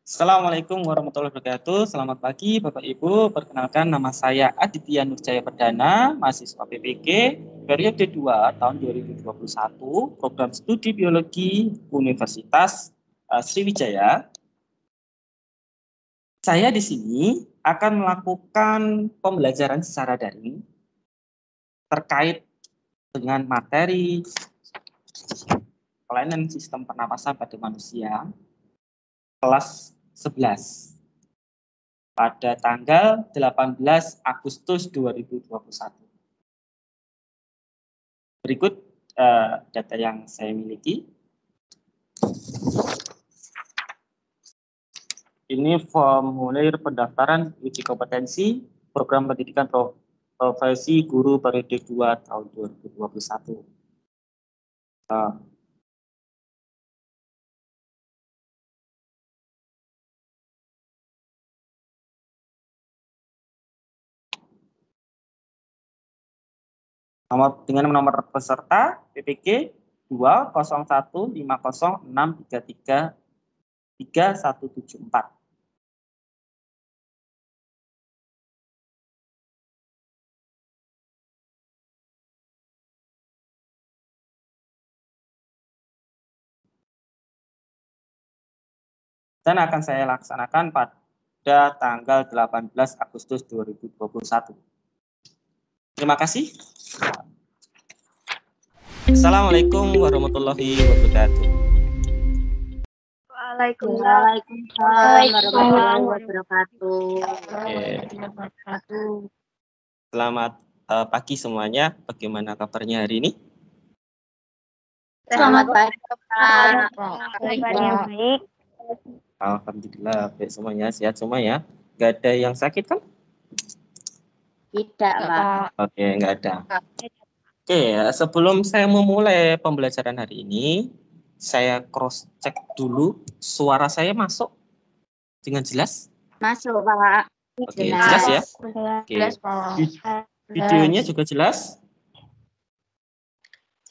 Assalamualaikum warahmatullahi wabarakatuh. Selamat pagi Bapak Ibu. Perkenalkan nama saya Aditya Nurjaya Perdana, mahasiswa PPG periode 2 tahun 2021, program studi biologi Universitas Sriwijaya. Saya di sini akan melakukan pembelajaran secara daring terkait dengan materi kelainan sistem pernapasan pada manusia kelas 11 pada tanggal 18 Agustus 2021. Berikut data yang saya miliki. Ini formulir pendaftaran uji kompetensi program pendidikan profesi guru periode 2 tahun 2021. Dengan nomor peserta PPG 20150633174. Dan akan saya laksanakan pada tanggal 18 Agustus 2021. Terima kasih. Assalamualaikum warahmatullahi wabarakatuh. Waalaikumsalam warahmatullahi wabarakatuh. Selamat pagi semuanya. Bagaimana kabarnya hari ini? Selamat pagi, Pak. Baik. Alhamdulillah, baik semuanya, sehat semua ya. Gak ada yang sakit kan? Tidak, Pak. Oke, nggak ada. Oke, sebelum saya memulai pembelajaran hari ini, saya cross check dulu suara saya masuk dengan jelas? Masuk, Pak. Oke, jelas ya? Oke. Jelas, Pak. Videonya juga jelas?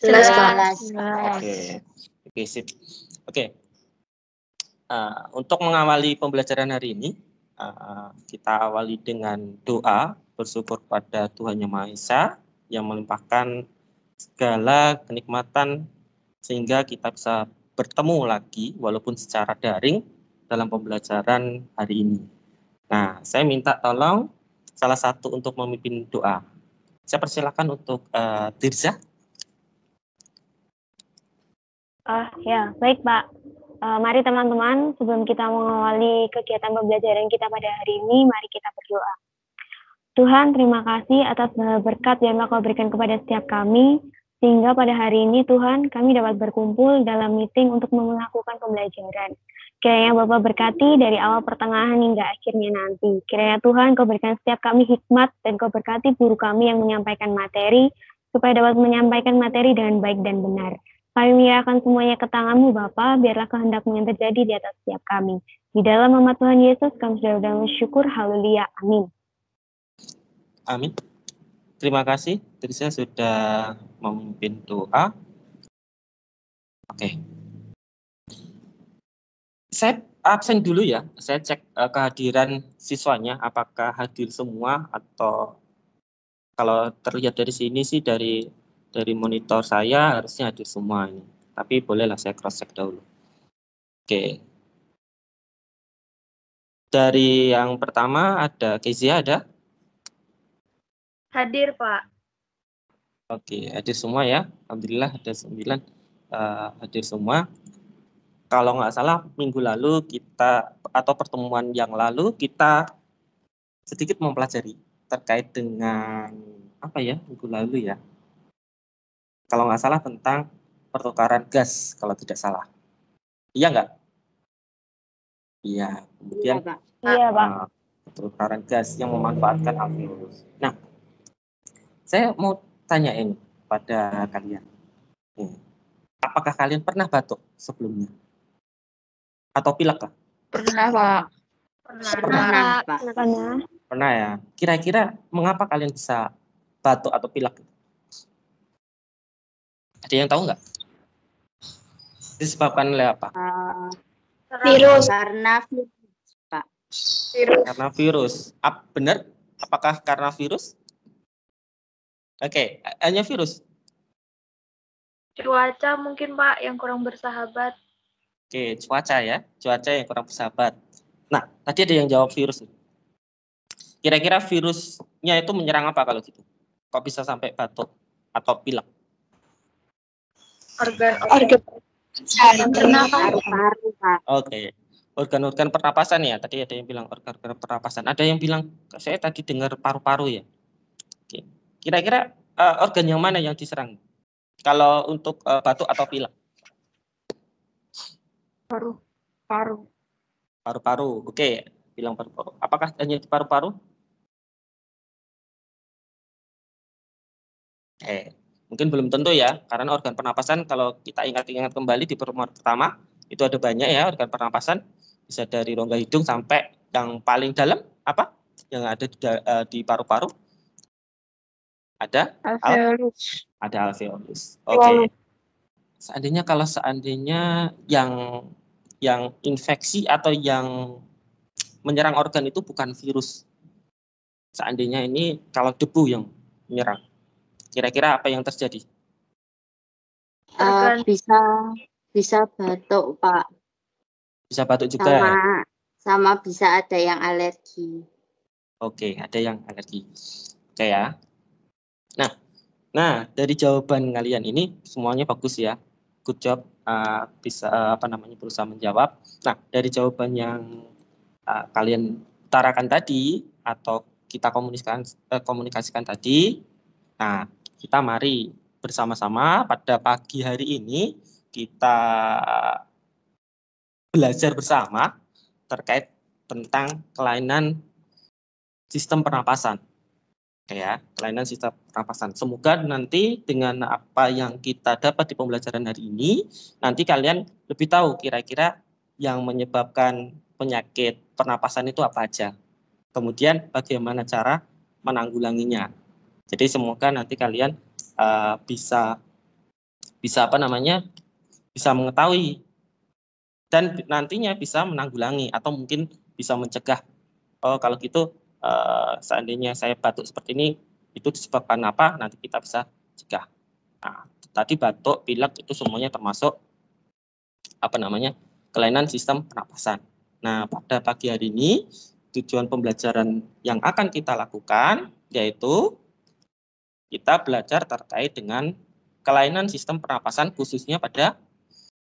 Jelas, Pak. Oke, sip. Oke. Untuk mengawali pembelajaran hari ini, kita awali dengan doa bersyukur pada Tuhan Yang Maha Esa yang melimpahkan segala kenikmatan sehingga kita bisa bertemu lagi walaupun secara daring dalam pembelajaran hari ini. Nah, saya minta tolong salah satu untuk memimpin doa. Saya persilakan untuk Tirza. Ya, baik Pak. Mari teman-teman, sebelum kita mengawali kegiatan pembelajaran kita pada hari ini, mari kita berdoa. Tuhan, terima kasih atas berkat yang Kau berikan kepada setiap kami, sehingga pada hari ini Tuhan, kami dapat berkumpul dalam meeting untuk melakukan pembelajaran. Kiranya Bapak berkati dari awal pertengahan hingga akhirnya nanti. Kiranya Tuhan, Kau berikan setiap kami hikmat dan Kau berkati guru kami yang menyampaikan materi, supaya dapat menyampaikan materi dengan baik dan benar. Kami menyerahkan semuanya ke tangan-Mu, Bapa, biarlah kehendak-Mu yang terjadi di atas setiap kami. Di dalam nama Tuhan Yesus, kami sudah bersyukur. Haleluya. Amin. Amin. Terima kasih, Tirza sudah memimpin doa. Oke. Saya absen dulu ya. Saya cek kehadiran siswanya, apakah hadir semua atau kalau terlihat dari sini sih dari monitor saya harusnya hadir semua ini. Tapi bolehlah saya cross check dahulu. Oke. Dari yang pertama ada Kezia ada? Hadir, Pak. Oke, hadir semua ya. Alhamdulillah ada 9 hadir semua. Kalau nggak salah minggu lalu kita atau pertemuan yang lalu kita sedikit mempelajari terkait dengan apa ya minggu lalu ya. Kalau nggak salah tentang pertukaran gas kalau tidak salah. Iya nggak? Iya. Kemudian Iya, Pak. pertukaran gas yang memanfaatkan alveolus. Nah, saya mau tanyain pada kalian. Apakah kalian pernah batuk sebelumnya? Atau pilek kah? Pernah, Pak. Pernah, Pak. Pernah ya. Kira-kira mengapa kalian bisa batuk atau pilek? Ada yang tahu nggak? Disebabkan oleh apa? Virus. Karena Karena virus. Benar? Apakah karena virus? Oke, hanya virus. Cuaca mungkin Pak yang kurang bersahabat. Oke, cuaca ya. Cuaca yang kurang bersahabat. Nah, tadi ada yang jawab virus. Kira-kira virusnya itu menyerang apa kalau gitu? Kok bisa sampai batuk atau pilek? Organ Paru-paru, Pak. Oke. Organ-organ pernapasan ya. Tadi ada yang bilang organ-organ pernapasan. Ada yang bilang, saya tadi dengar paru-paru ya. Oke. Kira-kira organ yang mana yang diserang? Kalau untuk batuk atau pilek? paru. Paru-paru. Oke, bilang paru-paru. Apakah hanya di paru-paru? Mungkin belum tentu ya, karena organ pernapasan kalau kita ingat-ingat kembali di pertemuan pertama, itu ada banyak ya organ pernapasan, bisa dari rongga hidung sampai yang paling dalam, apa? Yang ada di paru-paru. Ada? Alveolus. Ada alveolus. Oke. Seandainya yang infeksi atau yang menyerang organ itu bukan virus. Seandainya ini kalau debu yang menyerang. Kira-kira apa yang terjadi? Bisa batuk, Pak. Bisa batuk juga. Sama bisa ada yang alergi. Oke, ada yang alergi. Oke ya. Nah, dari jawaban kalian ini semuanya bagus ya. Good job, bisa berusaha menjawab. Nah, dari jawaban yang kalian utarakan tadi atau kita komunikasikan tadi, nah kita mari bersama-sama pada pagi hari ini kita belajar bersama terkait tentang kelainan sistem pernapasan. Ya, kelainan sistem pernapasan. Semoga nanti dengan apa yang kita dapat di pembelajaran hari ini, nanti kalian lebih tahu kira-kira yang menyebabkan penyakit pernapasan itu apa aja. Kemudian bagaimana cara menanggulanginya. Jadi semoga nanti kalian bisa mengetahui dan nantinya bisa menanggulangi atau mungkin bisa mencegah. Oh, kalau gitu seandainya saya batuk seperti ini, itu disebabkan apa? Nanti kita bisa cegah. Nah, tadi batuk, pilek itu semuanya termasuk kelainan sistem pernapasan. Nah, pada pagi hari ini tujuan pembelajaran yang akan kita lakukan yaitu kita belajar terkait dengan kelainan sistem pernapasan khususnya pada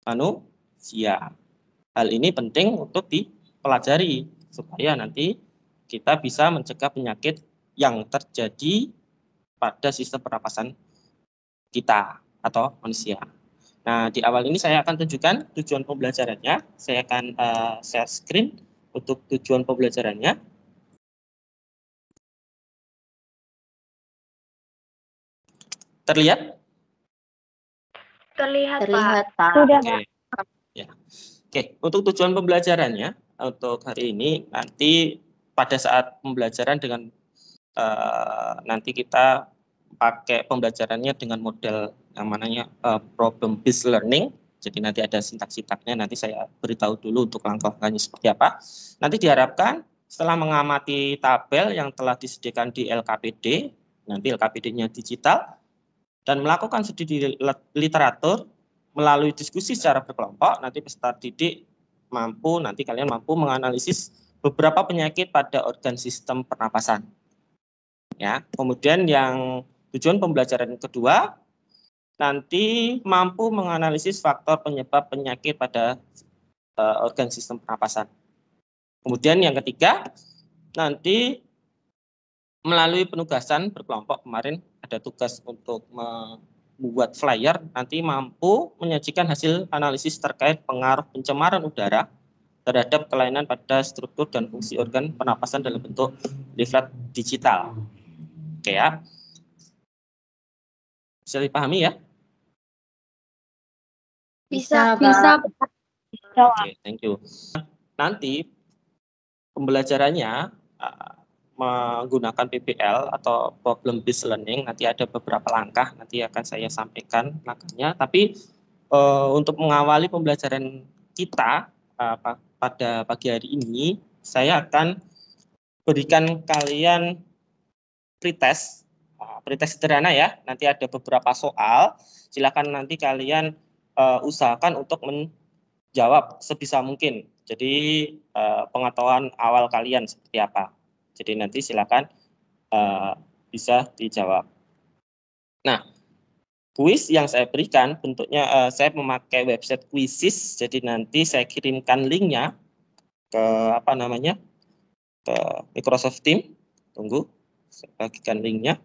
manusia. Hal ini penting untuk dipelajari supaya nanti kita bisa mencegah penyakit yang terjadi pada sistem pernapasan kita atau manusia. Nah, di awal ini saya akan tunjukkan tujuan pembelajarannya. Saya akan share screen untuk tujuan pembelajarannya. Terlihat? Terlihat Pak. Sudah, Pak. Ya. Oke, untuk tujuan pembelajarannya untuk hari ini nanti pada saat pembelajaran dengan nanti kita pakai pembelajarannya dengan model yang namanya problem based learning. Jadi nanti ada sintak-sintaknya, nanti saya beritahu dulu untuk langkah-langkahnya seperti apa. Nanti diharapkan setelah mengamati tabel yang telah disediakan di LKPD, nanti LKPD-nya digital, dan melakukan studi literatur melalui diskusi secara berkelompok, nanti peserta didik kalian mampu menganalisis beberapa penyakit pada organ sistem pernapasan. Ya, kemudian yang tujuan pembelajaran kedua nanti mampu menganalisis faktor penyebab penyakit pada organ sistem pernapasan. Kemudian yang ketiga nanti melalui penugasan berkelompok, kemarin ada tugas untuk membuat flyer, nanti mampu menyajikan hasil analisis terkait pengaruh pencemaran udara terhadap kelainan pada struktur dan fungsi organ pernapasan dalam bentuk leaflet digital. Oke ya. Bisa dipahami ya? Bisa. Oke, thank you. Nanti pembelajarannya menggunakan PBL atau problem based learning, nanti ada beberapa langkah, nanti akan saya sampaikan langkahnya. Tapi untuk mengawali pembelajaran kita pada pagi hari ini, saya akan berikan kalian pretest. Pretest sederhana ya. Nanti ada beberapa soal. Silakan nanti kalian usahakan untuk menjawab sebisa mungkin. Jadi pengetahuan awal kalian seperti apa. Jadi nanti silakan bisa dijawab. Nah, kuis yang saya berikan bentuknya saya memakai website Quizizz. Jadi nanti saya kirimkan linknya ke ke Microsoft Teams. Tunggu, saya bagikan linknya.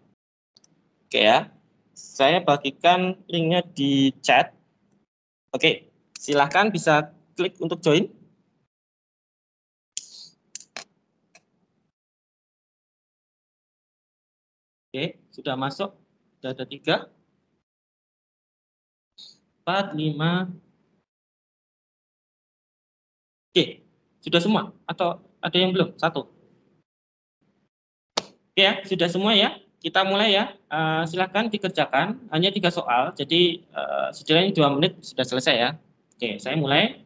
Oke ya, saya bagikan linknya di chat. Oke, silahkan bisa klik untuk join. Oke, sudah masuk. Sudah ada 3, 4, 5. Oke, sudah semua? Atau ada yang belum? 1. Oke ya, sudah semua ya. Kita mulai ya. Silahkan dikerjakan. Hanya 3 soal. Jadi setidaknya 2 menit sudah selesai ya. Oke, saya mulai.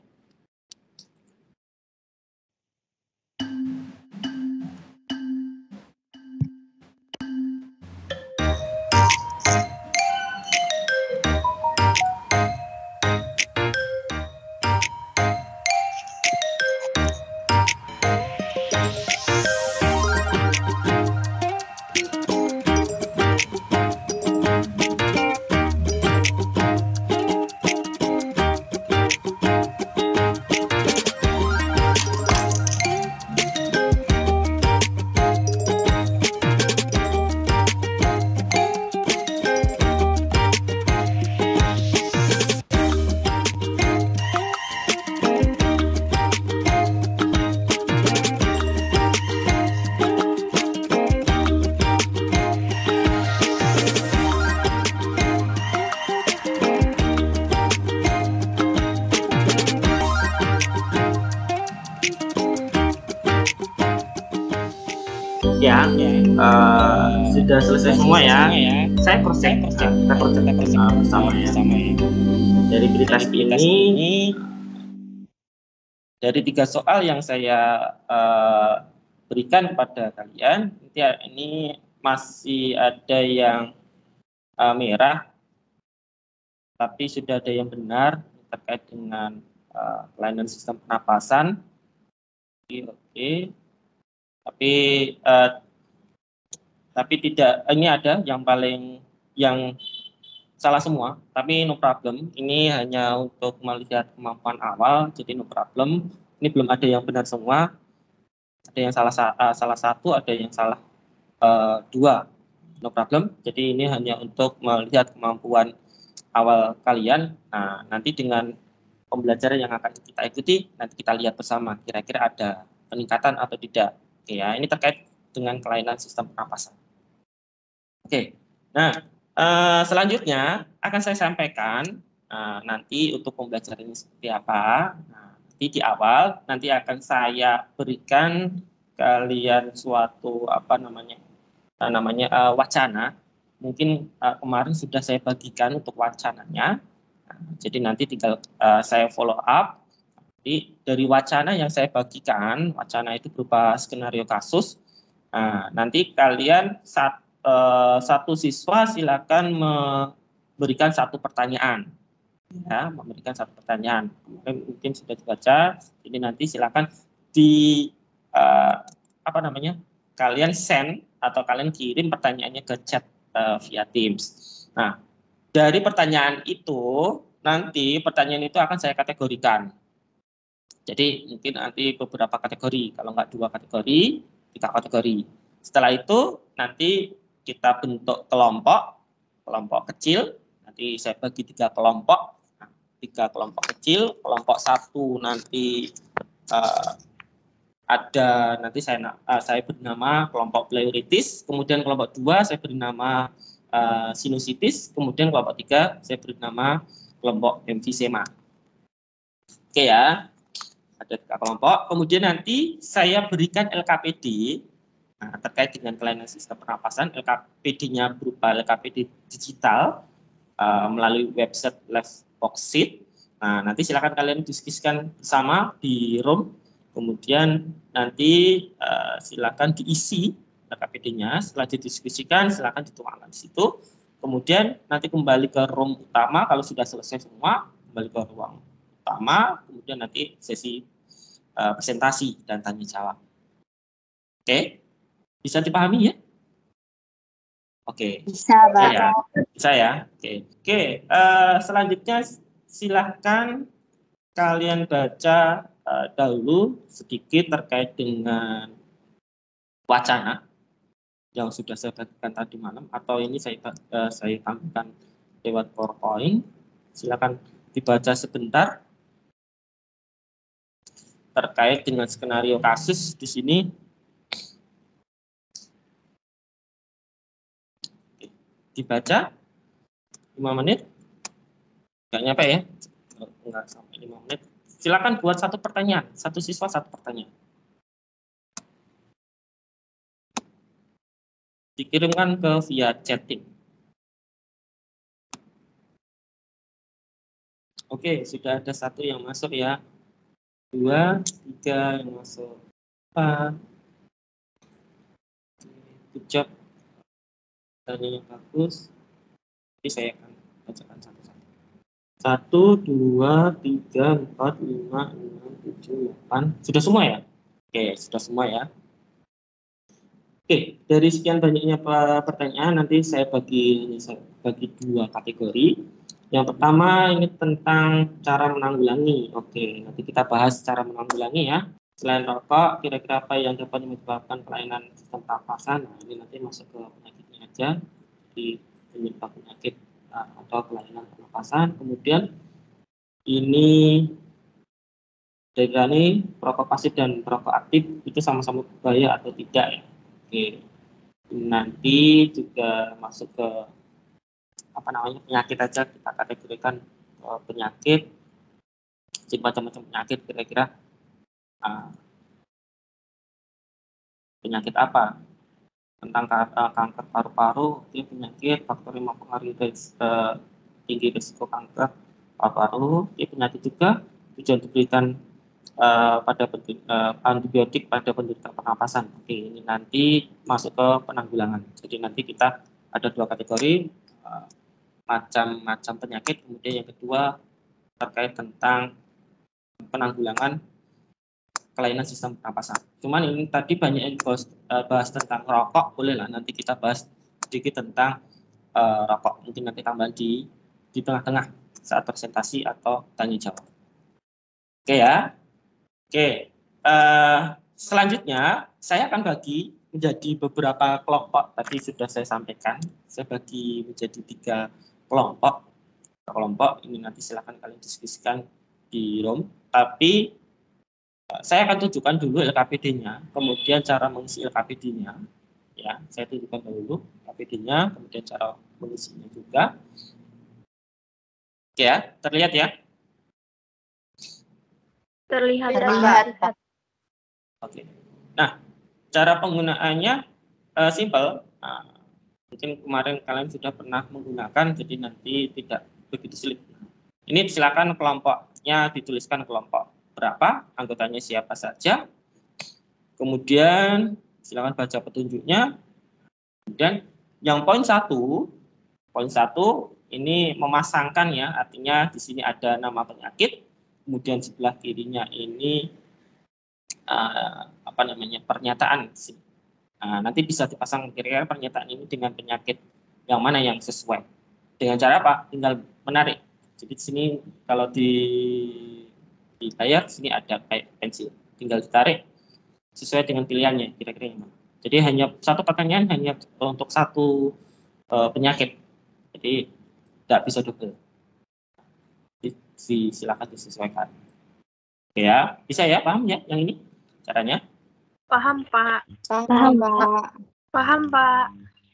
Ya, sudah selesai semua ya. Saya cross check bersama ya. Dari pretest ini, dari 3 soal yang saya berikan kepada kalian, ini masih ada yang merah, tapi sudah ada yang benar terkait dengan kelainan sistem pernapasan. Oke. Tapi tidak, ini ada yang salah semua, tapi no problem. Ini hanya untuk melihat kemampuan awal, jadi no problem. Ini belum ada yang benar semua. Ada yang salah 1, ada yang salah 2, no problem. Jadi ini hanya untuk melihat kemampuan awal kalian. Nah, nanti dengan pembelajaran yang akan kita ikuti, nanti kita lihat bersama kira-kira ada peningkatan atau tidak. Oke ya, ini terkait dengan kelainan sistem pernapasan. Oke, nah selanjutnya akan saya sampaikan nanti untuk pembelajaran ini seperti apa. Nah, nanti di awal nanti akan saya berikan kalian suatu wacana. Mungkin kemarin sudah saya bagikan untuk wacananya. Nah, jadi nanti tinggal saya follow up. Jadi dari wacana yang saya bagikan, wacana itu berupa skenario kasus. Nah, nanti kalian satu siswa silakan memberikan 1 pertanyaan. Ya, memberikan 1 pertanyaan. Mungkin sudah dibaca. Ini nanti silakan kalian send atau kalian kirim pertanyaannya ke chat via Teams. Nah, dari pertanyaan itu nanti pertanyaan itu akan saya kategorikan. Jadi mungkin nanti beberapa kategori, kalau nggak 2 kategori, 3 kategori. Setelah itu nanti kita bentuk kelompok kecil. Nanti saya bagi 3 kelompok. Nah, 3 kelompok kecil. Kelompok 1 nanti nanti saya beri nama kelompok pleuritis. Kemudian kelompok 2 saya beri nama sinusitis. Kemudian kelompok 3 saya beri nama kelompok emfisema. Oke ya. Ada 3 kelompok, kemudian nanti saya berikan LKPD terkait dengan kelainan sistem pernapasan. LKPD-nya berupa LKPD digital melalui website Levboxit. Nah, nanti silakan kalian diskusikan bersama di room, kemudian nanti silakan diisi LKPD-nya. Setelah didiskusikan, silakan dituangkan di situ. Kemudian nanti kembali ke room utama. Kalau sudah selesai semua, kembali ke ruang utama. Kemudian nanti sesi presentasi dan tanya jawab. Oke, bisa dipahami ya? Oke, Bisa, Pak. bisa ya. Oke. Selanjutnya silahkan kalian baca dahulu sedikit terkait dengan wacana yang sudah saya bagikan tadi malam, atau ini saya tampilkan lewat PowerPoint. Silakan dibaca sebentar terkait dengan skenario kasus di sini. Dibaca 5 menit, nggak nyampe ya, nggak sampai 5 menit. Silakan buat satu pertanyaan, satu siswa satu pertanyaan. Dikirimkan ke via chatting. Oke, sudah ada satu yang masuk ya, 2, 3 yang masuk, 4. Good job, tanya yang bagus. Jadi saya akan bacakan satu-satu. 1, 2, 3, 4, 5, 6, 7, 8. Sudah semua ya? Oke, sudah semua ya. Oke, dari sekian banyaknya pertanyaan, nanti saya bagi 2 kategori. Yang pertama ini tentang cara menanggulangi. Oke, nanti kita bahas cara menanggulangi ya. Selain rokok, kira-kira apa yang dapat menyebabkan kelainan sistem pernapasan? Nah, ini nanti masuk ke penyakitnya aja, di penyebab penyakit atau kelainan pernapasan. Kemudian ini dari perokok pasif dan perokok aktif itu sama-sama berbahaya atau tidak ya. Oke, nanti juga masuk ke penyakit aja, kita kategorikan penyakit, macam-macam penyakit, kira-kira penyakit apa, tentang kanker paru-paru, itu penyakit faktor yang mempengaruhi tinggi risiko kanker paru-paru, itu penyakit juga tujuan diberikan pada antibiotik pada penderita pernapasan. Oke, ini nanti masuk ke penanggulangan. Jadi nanti kita ada 2 kategori, macam-macam penyakit. Kemudian yang kedua terkait tentang penanggulangan kelainan sistem pernapasan. Cuman ini tadi banyak yang bahas tentang rokok, bolehlah nanti kita bahas sedikit tentang rokok. Mungkin nanti tambah di tengah-tengah saat presentasi atau tanya jawab. Oke ya. Oke, selanjutnya saya akan bagi menjadi beberapa kelompok. Tadi sudah saya sampaikan, saya bagi menjadi 3 kelompok. Kelompok ini nanti silakan kalian diskusikan di room. Tapi saya akan tunjukkan dulu LKPD-nya, kemudian cara mengisi LKPD-nya. Ya, saya tunjukkan dulu LKPD-nya, kemudian cara mengisinya juga. Oke ya, terlihat ya? Terlihat. Pak. Oke. Nah, cara penggunaannya simple. Nah, mungkin kemarin kalian sudah pernah menggunakan, jadi nanti tidak begitu sulit. Ini silakan kelompoknya dituliskan kelompok berapa, anggotanya siapa saja. Kemudian silakan baca petunjuknya. Kemudian yang poin 1 ini memasangkan ya, artinya di sini ada nama penyakit. Kemudian sebelah kirinya ini pernyataan. Nanti bisa dipasang kira-kira pernyataan ini dengan penyakit yang mana yang sesuai. Dengan cara apa? Tinggal menarik. Jadi di sini kalau di layar sini ada kayak pensil, tinggal ditarik sesuai dengan pilihannya kira-kira yang mana. Jadi hanya satu pertanyaan hanya untuk satu penyakit. Jadi tidak bisa double. Silakan disesuaikan. Oke ya, bisa ya, paham ya yang ini caranya? Paham, Pak. Paham, Pak. Paham, Pak.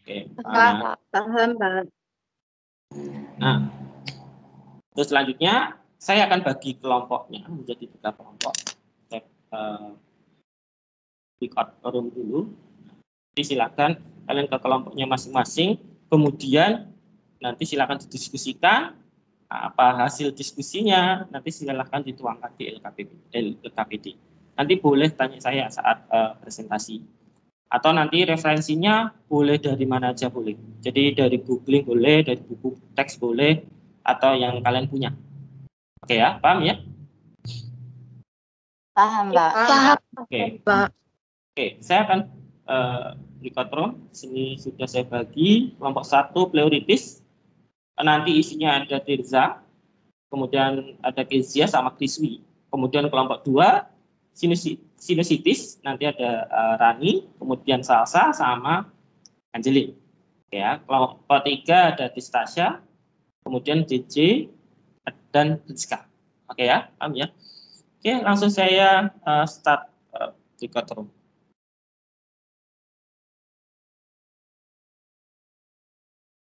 Oke, Paham, Pak. Nah, terus selanjutnya saya akan bagi kelompoknya menjadi 3 kelompok. Record room dulu. Jadi silakan kalian ke kelompoknya masing-masing. Kemudian nanti silakan didiskusikan apa hasil diskusinya. Nanti silakan dituangkan di LKPD. nanti boleh tanya saya saat presentasi. Atau nanti referensinya boleh dari mana aja boleh. Jadi dari googling boleh, dari buku teks boleh, atau yang kalian punya. Oke ya, paham ya? Paham, Pak. Paham, Oke. Pak. Oke, saya akan record room. Sini sudah saya bagi. Kelompok 1 pleuritis. Nanti isinya ada Tirza, kemudian ada Kezia sama Kriswi. Kemudian kelompok 2 sinusitis, nanti ada Rani, kemudian Salsa sama Angeline. Ya, kelompok 3 ada Tistasya, kemudian JJ dan Rizka. Oke ya, paham ya? Oke, langsung saya start record room.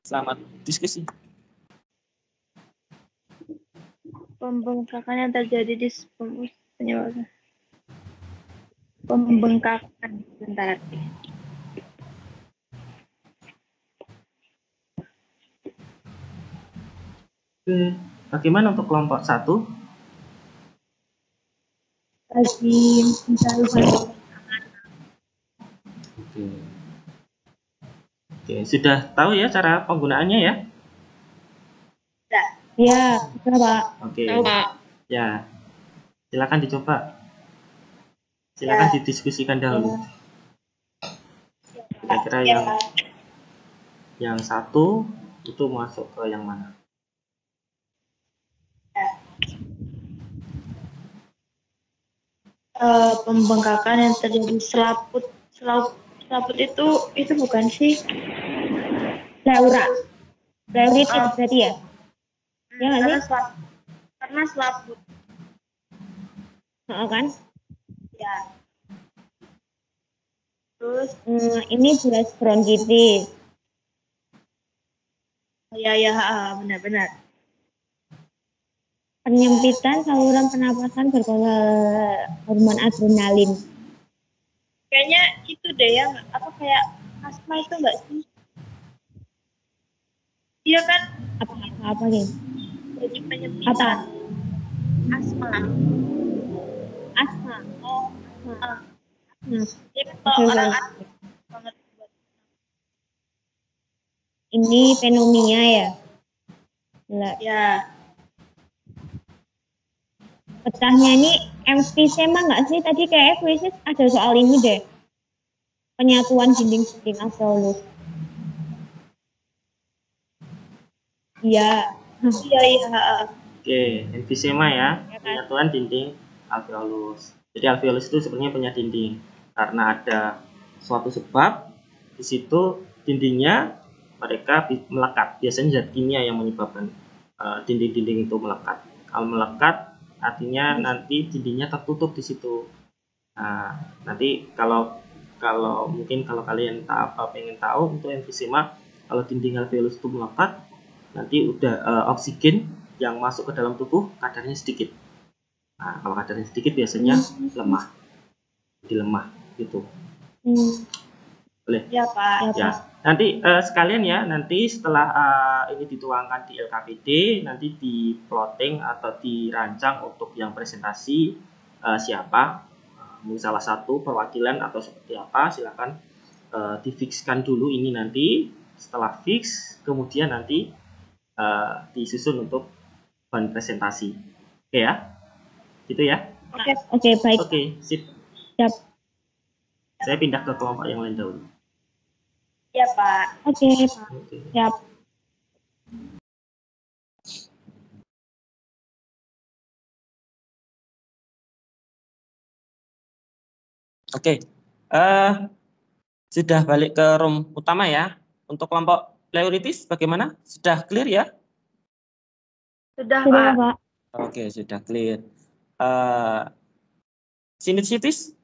Selamat diskusi. Pembengkakan yang terjadi di penyebabnya. Pembengkakan. Bentar. Oke, bagaimana untuk kelompok 1? Lagi mencari. Oke, sudah tahu ya cara penggunaannya ya? Ya, sudah Pak. Oke. Tahu, Pak. Ya, silakan dicoba. Silakan didiskusikan dahulu. Kira-kira yang satu itu masuk ke yang mana? Pembengkakan yang terjadi selaput itu bukan sih? Pleuritis berarti ya? Ya nggak sih? Karena selaput. Kan? Ya. Terus Ini jelas bronkitis. ya, benar-benar. Penyempitan saluran pernapasan hormon adrenalin. Kayaknya itu deh yang kayak asma itu enggak sih? Iya kan? Apa nih? Jadi penyempitan. Apa? Asma. Oh. Jadi kalau orang banget. Ini pneumonia ya? Ya. Petahnya ini emfisema nggak sih? Tadi kayak krisis ada soal ini deh. Penyatuan dinding-dinding alveolus. Iya. Oke, emfisema ya, penyatuan dinding alveolus. Jadi alveolus itu sebenarnya punya dinding. Karena ada suatu sebab, di situ dindingnya mereka melekat. Biasanya zat kimia yang menyebabkan dinding-dinding itu melekat. Kalau melekat, artinya nanti dindingnya tertutup di situ. Nah, nanti kalau mungkin kalau kalian pengen tahu untuk emfisema, kalau dinding alveolus itu melekat, nanti udah oksigen yang masuk ke dalam tubuh kadarnya sedikit. Nah, kalau kadarnya sedikit biasanya lemah, jadi lemah gitu. Boleh? Ya, Pak. Ya. Nanti sekalian ya, nanti setelah ini dituangkan di LKPD, nanti di plotting atau dirancang untuk yang presentasi siapa, mungkin salah satu perwakilan atau seperti apa, silakan difikskan dulu ini nanti. Setelah fix, kemudian nanti disusun untuk bahan presentasi. Oke ya, gitu ya. Oke, baik. Oke, sip. Siap. Saya pindah ke kelompok yang lain dahulu. Ya, Pak. Oke, Pak. Oke. Siap. Oke, sudah balik ke room utama ya. Untuk kelompok pleuritis bagaimana? Sudah clear ya? Sudah, Sudah, Pak. Pak. Oke, sudah clear. Sinusitis?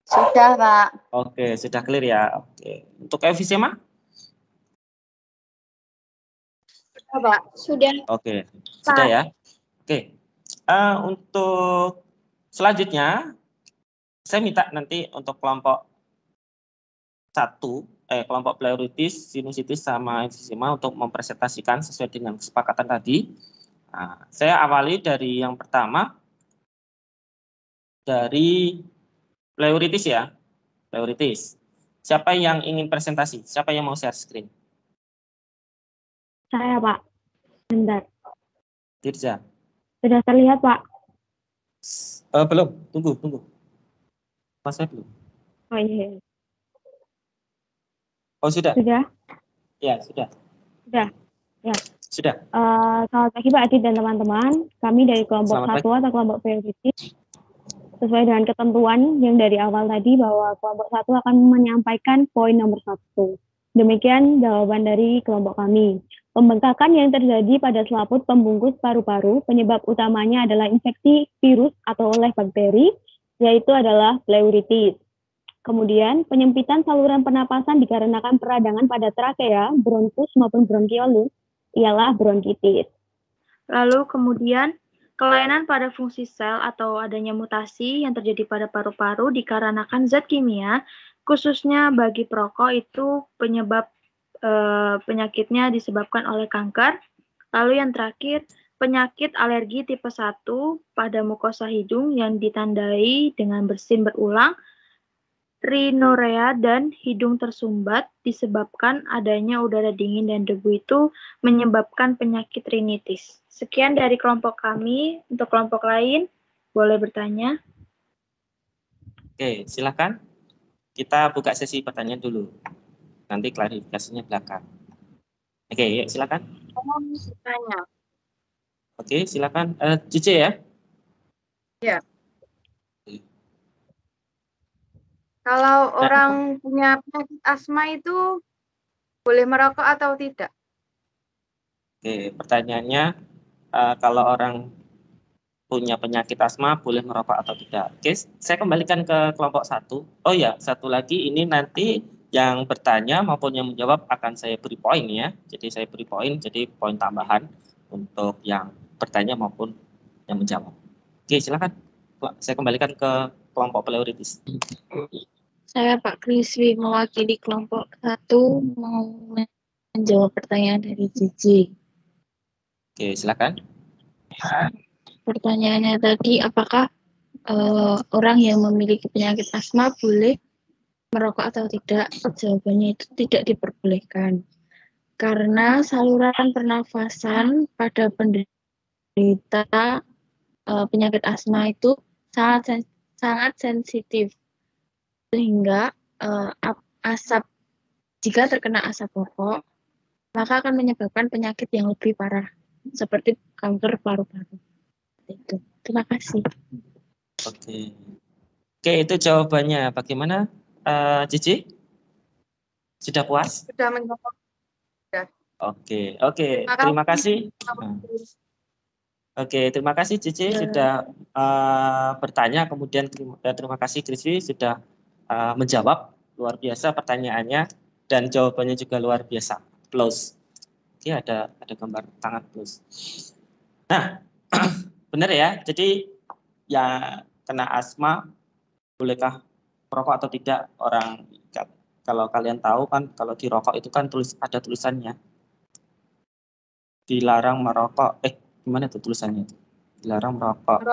Sudah, Pak. Oke, sudah clear ya. Oke, untuk emfisema? Sudah, Pak. Sudah. Oke, sudah ya. Oke, untuk selanjutnya saya minta nanti untuk kelompok 1, kelompok pleuritis, sinusitis sama emfisema untuk mempresentasikan sesuai dengan kesepakatan tadi. Nah, saya awali dari yang pertama, dari pleuritis ya. Pleuritis. Siapa yang ingin presentasi? Siapa yang mau share screen? Saya, Pak. Bentar. Tirza. Sudah terlihat, Pak? Belum. Tunggu. Mas saya belum. Oh iya. Oh sudah. Sudah? Ya sudah. Sudah. Ya. Sudah. Selamat pagi Pak Adit dan teman-teman. Kami dari kelompok Selamat 1 atau kelompok prioritas sesuai dengan ketentuan yang dari awal tadi bahwa kelompok 1 akan menyampaikan poin nomor 1. Demikian jawaban dari kelompok kami. Pembengkakan yang terjadi pada selaput pembungkus paru-paru, penyebab utamanya adalah infeksi virus atau oleh bakteri, yaitu adalah pleuritis. Kemudian, penyempitan saluran pernapasan dikarenakan peradangan pada trakea, bronkus maupun bronkiolus, ialah bronkitis. Lalu kemudian kelainan pada fungsi sel atau adanya mutasi yang terjadi pada paru-paru dikarenakan zat kimia, khususnya bagi perokok itu penyebab penyakitnya disebabkan oleh kanker. Lalu yang terakhir, penyakit alergi tipe 1 pada mukosa hidung yang ditandai dengan bersin berulang, rhinorea dan hidung tersumbat disebabkan adanya udara dingin dan debu itu menyebabkan penyakit rinitis. Sekian dari kelompok kami. Untuk kelompok lain, boleh bertanya. Oke, silakan. Kita buka sesi pertanyaan dulu. Nanti klarifikasinya belakang. Oke, yuk silakan. Mau bertanya. Oke, silakan. Cice ya. Ya. Kalau orang punya penyakit asma itu boleh merokok atau tidak? Oke, pertanyaannya kalau orang punya penyakit asma boleh merokok atau tidak? Oke, saya kembalikan ke kelompok 1. Oh ya, satu lagi ini nanti yang bertanya maupun yang menjawab akan saya beri poin ya. Jadi saya beri poin, jadi poin tambahan untuk yang bertanya maupun yang menjawab. Oke, silakan. Saya kembalikan ke kelompok pleuritis. Saya Pak Kriswi mewakili kelompok 1 mau menjawab pertanyaan dari Cici. Oke, silakan. Pertanyaannya tadi, apakah orang yang memiliki penyakit asma boleh merokok atau tidak? Jawabannya itu tidak diperbolehkan. Karena saluran pernafasan pada penderita penyakit asma itu sangat sensitif. Sehingga jika terkena asap rokok, maka akan menyebabkan penyakit yang lebih parah, seperti kanker paru-paru. Itu. Terima kasih. Oke, itu jawabannya. Bagaimana, Cici? Sudah puas? Sudah menjawab. Oke. Terima kasih. Oke, terima kasih Cici sudah bertanya. Kemudian terima kasih Kriswi sudah menjawab. Luar biasa pertanyaannya dan jawabannya juga luar biasa. Plus. Oke, ada gambar tangan plus. Nah, benar ya. Jadi ya kena asma bolehkah merokok atau tidak? Orang kalau kalian tahu kan kalau di rokok itu kan ada tulisannya. Dilarang merokok. Gimana tuh tulisannya itu? Dilarang merokok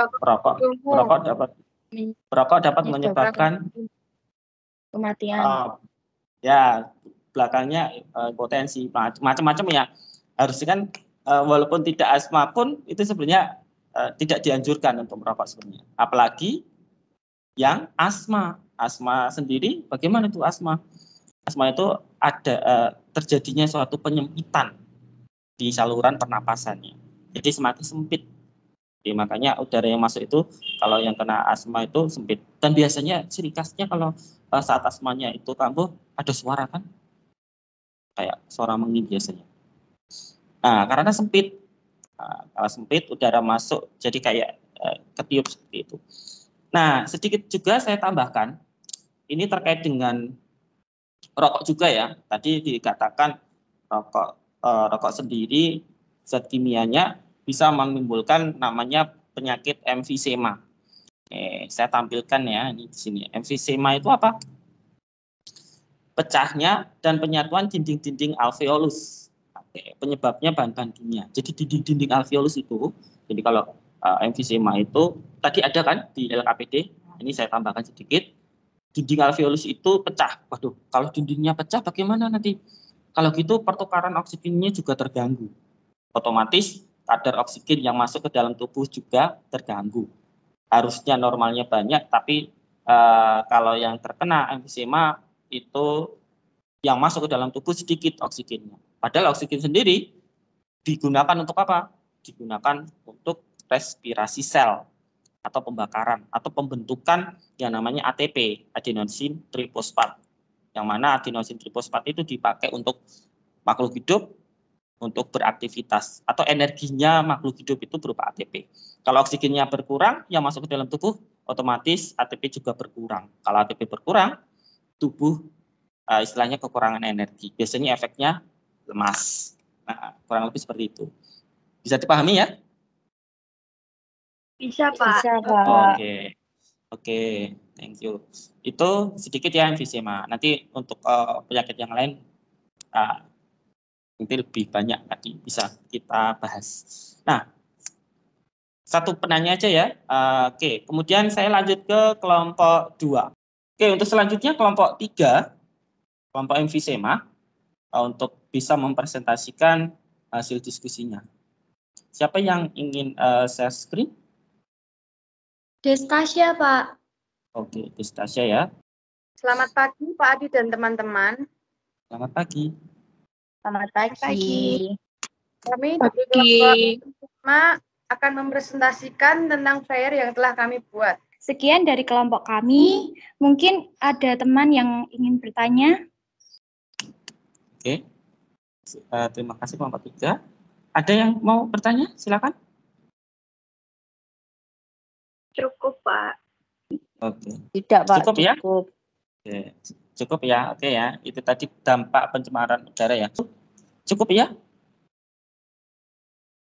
dapat menyebabkan kematian. Ya, belakangnya potensi macam-macam ya. Harusnya kan walaupun tidak asma pun itu sebenarnya tidak dianjurkan untuk merokok sebenarnya. Apalagi yang asma. Asma sendiri bagaimana itu asma? Asma itu ada terjadinya suatu penyempitan di saluran pernapasannya. Jadi semakin sempit. Jadi makanya udara yang masuk itu kalau yang kena asma itu sempit. Dan biasanya ciri khasnya kalau saat asmanya itu kambuh ada suara kan? Kayak suara menggigil biasanya. Nah, karena sempit. Kalau sempit udara masuk jadi kayak ketiup seperti itu. Nah, sedikit juga saya tambahkan ini terkait dengan rokok juga ya. Tadi dikatakan rokok sendiri zat kimianya bisa menimbulkan namanya penyakit emfisema. Saya tampilkan ya ini di sini. Emfisema itu apa? Pecahnya dan penyatuan dinding-dinding alveolus. Penyebabnya bahan-bahan kimia. Jadi dinding-dinding alveolus itu, jadi kalau emfisema itu tadi ada kan di LKPD ini saya tambahkan sedikit. Dinding alveolus itu pecah. Waduh, kalau dindingnya pecah bagaimana nanti? Kalau gitu pertukaran oksigennya juga terganggu. Otomatis kadar oksigen yang masuk ke dalam tubuh juga terganggu. Harusnya normalnya banyak, tapi kalau yang terkena emfisema itu yang masuk ke dalam tubuh sedikit oksigennya. Padahal oksigen sendiri digunakan untuk apa? Digunakan untuk respirasi sel atau pembakaran atau pembentukan yang namanya ATP, adenosin trifosfat. Yang mana adenosin trifosfat itu dipakai untuk makhluk hidup untuk beraktivitas atau energinya makhluk hidup itu berupa ATP. Kalau oksigennya berkurang yang masuk ke dalam tubuh, otomatis ATP juga berkurang. Kalau ATP berkurang, tubuh istilahnya kekurangan energi. Biasanya efeknya lemas. Nah, kurang lebih seperti itu. Bisa dipahami ya? Bisa, Pak. Bisa, Pak. Oke, thank you. Itu sedikit ya emfisema. Nanti untuk penyakit yang lain nanti lebih banyak tadi bisa kita bahas. Nah, satu penanya aja ya. Oke, kemudian saya lanjut ke kelompok 2. Oke, untuk selanjutnya kelompok 3, kelompok emfisema, untuk bisa mempresentasikan hasil diskusinya. Siapa yang ingin share screen? Destasya, Pak. Oke, Destasya ya. Selamat pagi, Pak Adi dan teman-teman. Selamat pagi. Selamat pagi. Kami dari kelompok akan mempresentasikan tentang flyer yang telah kami buat. Sekian dari kelompok kami. Mungkin ada teman yang ingin bertanya. Oke. Terima kasih kelompok 3. Ada yang mau bertanya? Silakan. Cukup, Pak. Oke. Tidak, Pak. Cukup ya? Oke. Cukup ya. Oke ya. Itu tadi dampak pencemaran udara ya. Cukup ya?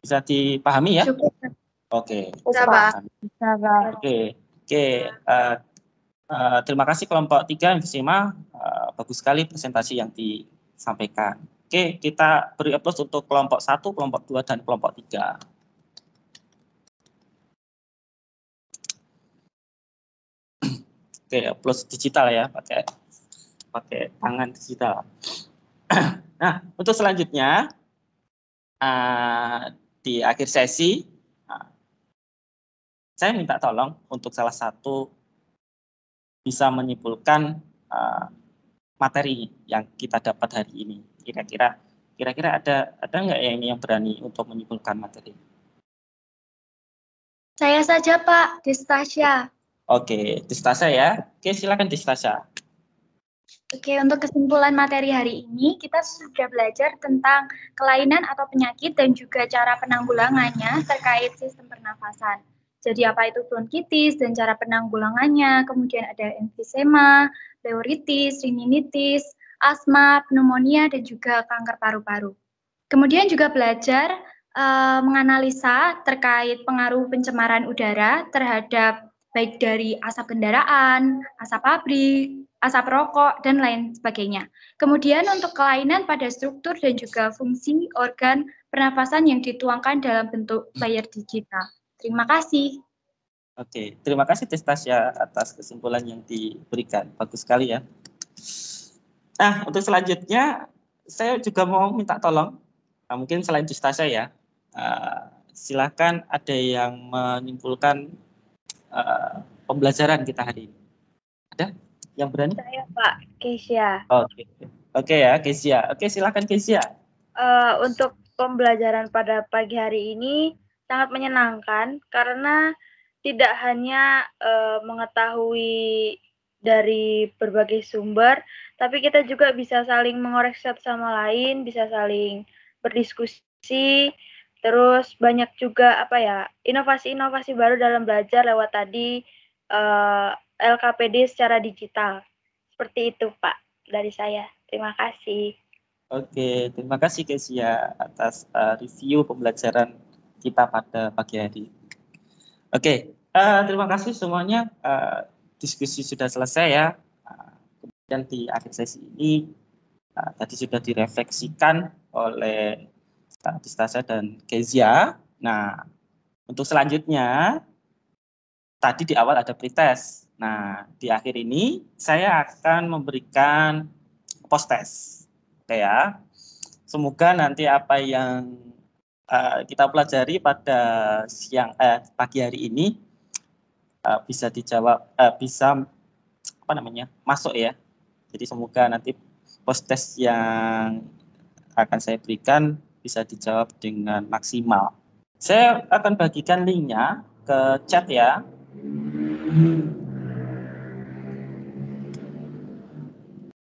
Bisa dipahami ya? Cukup. Oke. Bisa, Pak. Bisa, Pak. Oke. Terima kasih kelompok 3 emfisema. Bagus sekali presentasi yang disampaikan. Oke, kita beri applause untuk kelompok 1, kelompok 2, dan kelompok 3. Oke, applause digital ya, pakai tangan digital. Nah, untuk selanjutnya di akhir sesi saya minta tolong untuk salah satu bisa menyimpulkan materi yang kita dapat hari ini. Kira-kira ada nggak ya ini yang berani untuk menyimpulkan materi? Saya saja, Pak. Destasya. Oke, Destasya ya. Oke, silakan Destasya. Oke, untuk kesimpulan materi hari ini, kita sudah belajar tentang kelainan atau penyakit dan juga cara penanggulangannya terkait sistem pernafasan. Jadi apa itu bronkitis dan cara penanggulangannya, kemudian ada emfisema, pleuritis, rinitis, asma, pneumonia, dan juga kanker paru-paru. Kemudian juga belajar menganalisa terkait pengaruh pencemaran udara terhadap baik dari asap kendaraan, asap pabrik, asap rokok, dan lain sebagainya. Kemudian untuk kelainan pada struktur dan juga fungsi organ pernafasan yang dituangkan dalam bentuk layar digital. Terima kasih. Oke, terima kasih Destasya atas kesimpulan yang diberikan. Bagus sekali ya. Nah, untuk selanjutnya saya juga mau minta tolong. Nah, mungkin selain Destasya ya, silakan ada yang menyimpulkan pembelajaran kita hari ini. Ada yang berani? Saya, Pak, Keisha. Oke ya, Keisha. Oke, silakan Keisha. Untuk pembelajaran pada pagi hari ini sangat menyenangkan karena tidak hanya mengetahui dari berbagai sumber, tapi kita juga bisa saling mengoreksi satu sama lain, bisa saling berdiskusi, terus banyak juga inovasi-inovasi baru dalam belajar lewat tadi LKPD secara digital. Seperti itu, Pak, dari saya. Terima kasih. Oke, terima kasih Kesia atas review pembelajaran kita pada pagi hari. Oke, terima kasih semuanya. Diskusi sudah selesai ya. Kemudian di akhir sesi ini tadi sudah direfleksikan oleh Destasya dan Kezia. Nah, untuk selanjutnya tadi di awal ada pretest. Nah, di akhir ini saya akan memberikan post test. Oke ya. Semoga nanti apa yang kita pelajari pada pagi hari ini bisa dijawab, bisa masuk ya. Jadi semoga nanti post test yang akan saya berikan bisa dijawab dengan maksimal. Saya akan bagikan linknya ke chat ya.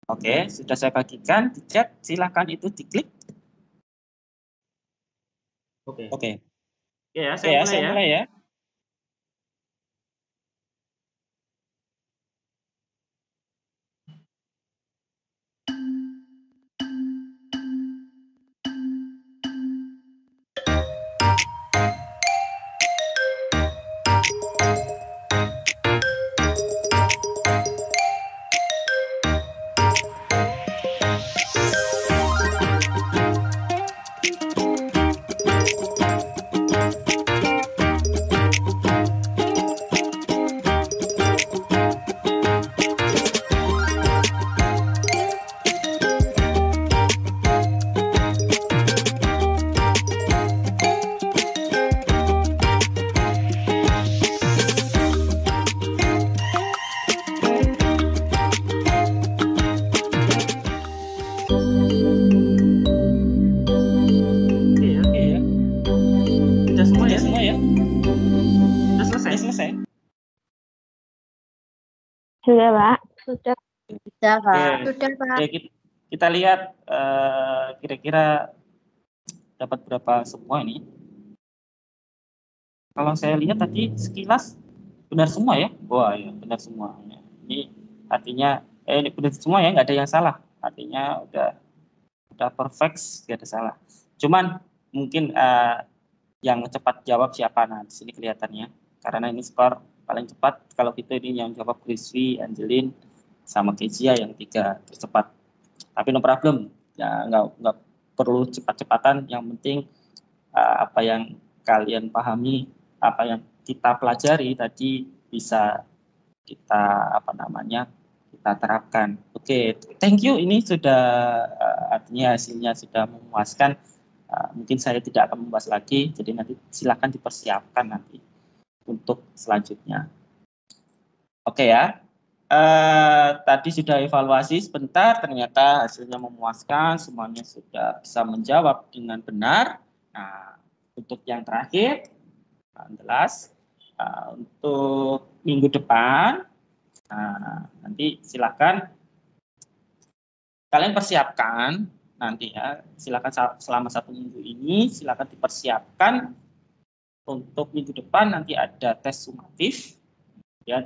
Oke, sudah saya bagikan di chat, silakan itu diklik. Oke. Ya, saya mulai ya. Sudah, Pak. Sudah, Pak. Sudah, Pak. Oke, kita lihat kira-kira dapat berapa semua ini. Kalau saya lihat tadi sekilas benar semua ya. Wah, ya benar semua. Ini artinya ini benar semua ya, nggak ada yang salah. Artinya udah perfect, nggak ada salah. Cuman mungkin yang cepat jawab siapa, nah di sini kelihatannya. Karena ini skor paling cepat. Kalau gitu ini yang jawab Kriswi, Angelin, sama Kezia yang 3 tercepat. Tapi no problem, ya nggak perlu cepat-cepatan. Yang penting apa yang kalian pahami, apa yang kita pelajari tadi bisa kita kita terapkan. Oke, thank you. Ini sudah artinya hasilnya sudah memuaskan. Mungkin saya tidak akan membahas lagi. Jadi nanti silakan dipersiapkan nanti untuk selanjutnya. Oke ya. Tadi sudah evaluasi sebentar, ternyata hasilnya memuaskan, semuanya sudah bisa menjawab dengan benar. Nah, untuk yang terakhir, jelas untuk minggu depan, nanti silakan kalian persiapkan nanti ya, silakan selama 1 minggu ini silakan dipersiapkan untuk minggu depan. Nanti ada tes sumatif ya.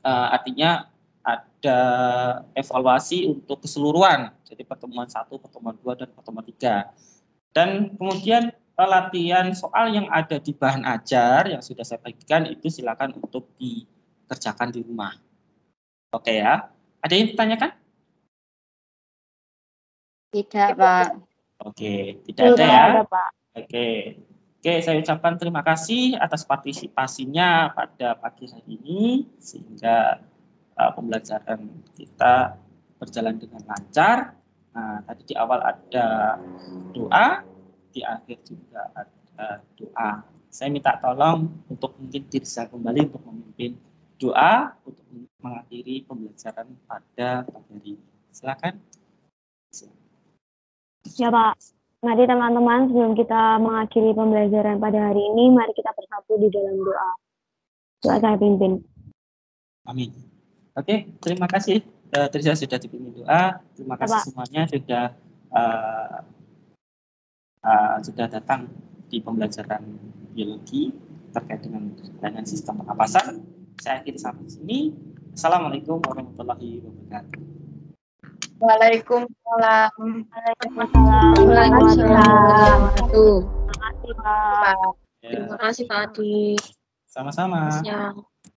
Artinya ada evaluasi untuk keseluruhan, jadi pertemuan 1, pertemuan 2, dan pertemuan 3. Dan kemudian latihan soal yang ada di bahan ajar yang sudah saya bagikan itu silakan untuk dikerjakan di rumah. Oke ya, ada yang ditanyakan? Tidak, Pak. Oke, tidak ada ya. Ada, Pak. Oke, saya ucapkan terima kasih atas partisipasinya pada pagi hari ini, sehingga pembelajaran kita berjalan dengan lancar. Nah, tadi di awal ada doa, di akhir juga ada doa. Saya minta tolong untuk mungkin diri saya kembali untuk memimpin doa untuk mengakhiri pembelajaran pada pagi hari ini. Silakan. Ya, Pak. Mari teman-teman, sebelum kita mengakhiri pembelajaran pada hari ini, mari kita bersatu di dalam doa. Doa saya pimpin. Amin. Oke, terima kasih. Terima sudah dipimpin doa. Terima kasih semuanya sudah datang di pembelajaran biologi terkait dengan sistem pernapasan. Saya akhiri sampai sini. Assalamualaikum warahmatullahi wabarakatuh. Waalaikumsalam. Waalaikumsalam. Terima kasih, Pak. Terima kasih, Pak Adi. Sama-sama. Siang.